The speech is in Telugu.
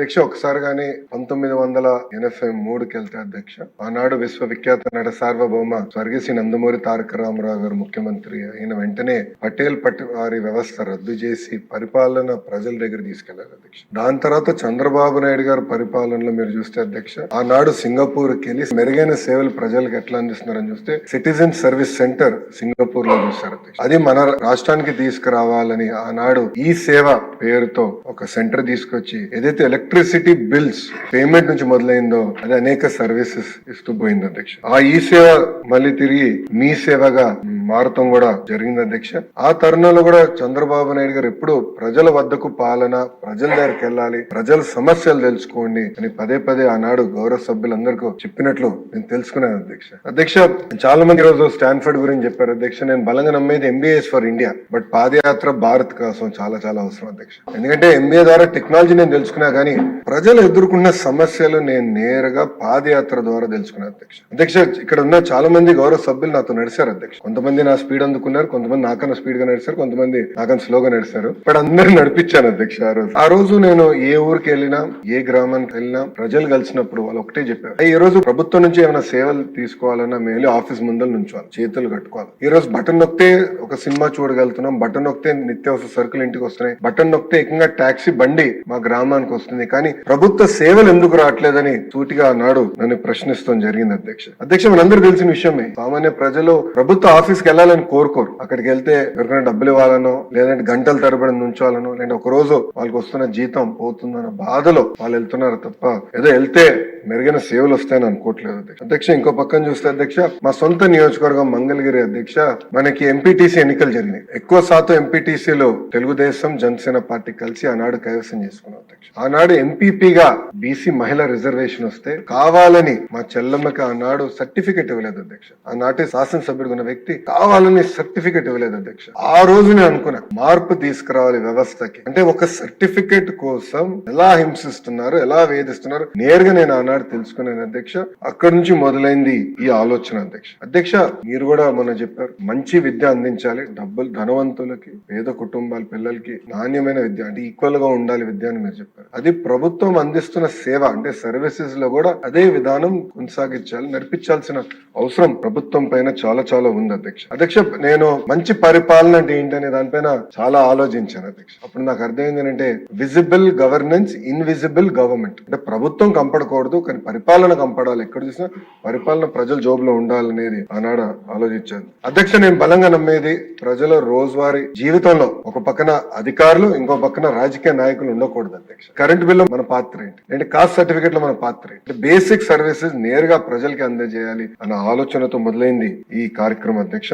అధ్యక్ష ఒకసారిగానే 1983కి వెళ్తే అధ్యక్ష ఆనాడు విశ్వవిఖ్యాత నట సార్వభౌమ స్వర్గీయ నందమూరి తారక రామారావు గారు ముఖ్యమంత్రి అయిన వెంటనే పటేల్ వారి వ్యవస్థ రద్దు చేసి పరిపాలన ప్రజల దగ్గర తీసుకెళ్లారు అధ్యక్ష. దాని తర్వాత చంద్రబాబు నాయుడు గారు పరిపాలనలో మీరు చూస్తే అధ్యక్ష ఆనాడు సింగపూర్కి వెళ్ళి మెరుగైన సేవలు ప్రజలకు ఎట్లా అందిస్తున్నారని చూస్తే సిటిజన్ సర్వీస్ సెంటర్ సింగపూర్ లో చూస్తారు అధ్యక్ష. అది మన రాష్ట్రానికి తీసుకురావాలని ఆనాడు ఈ సేవ పేరుతో ఒక సెంటర్ తీసుకొచ్చి ఏదైతే ఎలక్ట్రిసిటీ బిల్స్ పేమెంట్ నుంచి మొదలైందో అది అనేక సర్వీసెస్ ఇస్తూ పోయింది అధ్యక్ష. ఆ ఈ సేవ మళ్ళీ తిరిగి మీ సేవగా మారటం కూడా జరిగింది అధ్యక్ష. ఆ తరుణంలో కూడా చంద్రబాబు నాయుడు గారు ఎప్పుడు ప్రజల వద్దకు పాలన, ప్రజల దగ్గరికి వెళ్ళాలి, ప్రజల సమస్యలు తెలుసుకోండి అని పదే పదే ఆనాడు గౌరవ సభ్యులందరికీ చెప్పినట్లు నేను తెలుసుకున్నాను అధ్యక్ష. అధ్యక్ష చాలా మంది ఈరోజు స్టాన్ఫర్డ్ గురించి చెప్పారు అధ్యక్ష. నేను బలంగా నమ్మేది ఎంబీఏస్ ఫర్ ఇండియా, బట్ పాదయాత్ర భారత్ కోసం చాలా చాలా అవసరం అధ్యక్ష. ఎందుకంటే ఎంబీఏ ద్వారా టెక్నాలజీ నేను తెలుసుకున్నా కానీ ప్రజలు ఎదుర్కొన్న సమస్యలు నేను నేరుగా పాదయాత్ర ద్వారా తెలుసుకున్నా అధ్యక్ష. అధ్యక్ష ఇక్కడ ఉన్న చాలా మంది గౌరవ సభ్యులు నాతో నడిచారు అధ్యక్ష. కొంతమంది నా స్పీడ్ అందుకున్నారు, కొంతమంది నాకన్నా స్పీడ్ గా నడిచారు, కొంతమంది నాకన్నా స్లోగా నడిచారు. బట్ అందరూ నడిపించాను అధ్యక్ష. ఆ రోజు నేను ఏ ఊరికి వెళ్ళినా, ఏ గ్రామానికి వెళ్ళినా ప్రజలు కలిసినప్పుడు వాళ్ళు ఒకటే చెప్పారు, ఈ రోజు ప్రభుత్వం నుంచి ఏమైనా సేవలు తీసుకోవాలన్నా మేము ఆఫీస్ ముందర నుంచోవాలి, చేతులు కట్టుకోవాలి. ఈ రోజు బటన్ నొక్కితే ఒక సినిమా చూడగలుగుతున్నాం, బటన్ నొక్కితే నిత్యావసర సరుకులు ఇంటికి వస్తున్నాయి, బటన్ నొక్కితే ఏకంగా టాక్సీ బండి మా గ్రామానికి వస్తుంది. కానీ ప్రభుత్వ సేవలు ఎందుకు రావట్లేదని సూటిగా నాడు నన్ను ప్రశ్నిస్తాం జరిగింది అధ్యక్ష. అధ్యక్ష మనందరూ తెలిసిన విషయమే, సామాన్య ప్రజలు ప్రభుత్వ ఆఫీస్కి వెళ్ళాలని కోరుకోరు. అక్కడికి వెళ్తే ఎవరికైనా డబ్బులు ఇవ్వాలనో, లేదంటే గంటల తరబడి నుంచోవాలనో, లేదంటే ఒక రోజు వాళ్ళకి వస్తున్న జీతం పోతుందన్న బాధలో వాళ్ళు వెళ్తున్నారు తప్ప ఏదో వెళ్తే మెరుగైన సేవలు వస్తాయని అనుకోవట్లేదు అధ్యక్ష. అధ్యక్ష ఇంకో పక్కన చూస్తే అధ్యక్ష మా సొంత నియోజకవర్గం మంగళగిరి అధ్యక్ష మనకి ఎంపీటీసీ ఎన్నికలు జరిగినాయి. ఎక్కువ శాతం ఎంపీటీసీలో తెలుగుదేశం, జనసేన పార్టీ కలిసి ఆనాడు కైవసం చేసుకున్నాం అధ్యక్ష. ఆనాడు ఎంపీపీగా బీసీ మహిళా రిజర్వేషన్ వస్తే కావాలని మా చెల్లమ్మకి ఆనాడు సర్టిఫికెట్ ఇవ్వలేదు అధ్యక్ష. ఆనాటి శాసనసభ్యుడు ఉన్న వ్యక్తి కావాలని సర్టిఫికెట్ ఇవ్వలేదు అధ్యక్ష. ఆ రోజు నేను అనుకున్నా మార్పు తీసుకురావాలి వ్యవస్థకి. అంటే ఒక సర్టిఫికెట్ కోసం ఎలా హింసిస్తున్నారు, ఎలా వేధిస్తున్నారు నేరుగా నేను ఆనాడు తెలుసుకున్నాను అధ్యక్ష. అక్కడి నుంచి మొదలైంది ఈ ఆలోచన అధ్యక్ష. అధ్యక్ష మీరు కూడా మొన్న చెప్పారు మంచి విద్య అందించాలి, డబ్బులు ధనవంతులకి, పేద కుటుంబాల పిల్లలకి నాణ్యమైన విద్య అంటే ఈక్వల్ గా ఉండాలి విద్య అని మీరు చెప్పారు. అది ప్రభుత్వం అందిస్తున్న సేవ అంటే సర్వీసెస్ లో కూడా అదే విధానం కొనసాగించాలి, నడిపించాల్సిన అవసరం ప్రభుత్వం పైన చాలా చాలా ఉంది అధ్యక్ష. అధ్యక్ష నేను మంచి పరిపాలన అంటే ఏంటనే దానిపైన చాలా ఆలోచించాను అధ్యక్ష. అప్పుడు నాకు అర్థమైంది ఏంటంటే విజిబుల్ గవర్నెన్స్, ఇన్విజిబుల్ గవర్నమెంట్. అంటే ప్రభుత్వం కంపడకూడదు కానీ పరిపాలన కంపడాలి. ఎక్కడ చూసినా పరిపాలన ప్రజల జోబులో ఉండాలనేది ఆనాడు ఆలోచించాను అధ్యక్ష. నేను బలంగా నమ్మేది ప్రజల రోజువారీ జీవితంలో ఒక పక్కన అధికారులు, ఇంకో పక్కన రాజకీయ నాయకులు ఉండకూడదు అధ్యక్ష. కరెంట్ బిల్లు మన పాత్ర ఏంటి, అంటే కాస్ట్ సర్టిఫికెట్ లో మన పాత్ర ఏంటి, బేసిక్ సర్వీసెస్ నేరుగా ప్రజలకి అందజేయాలి అన్న ఆలోచనతో మొదలైంది ఈ కార్యక్రమం అధ్యక్ష.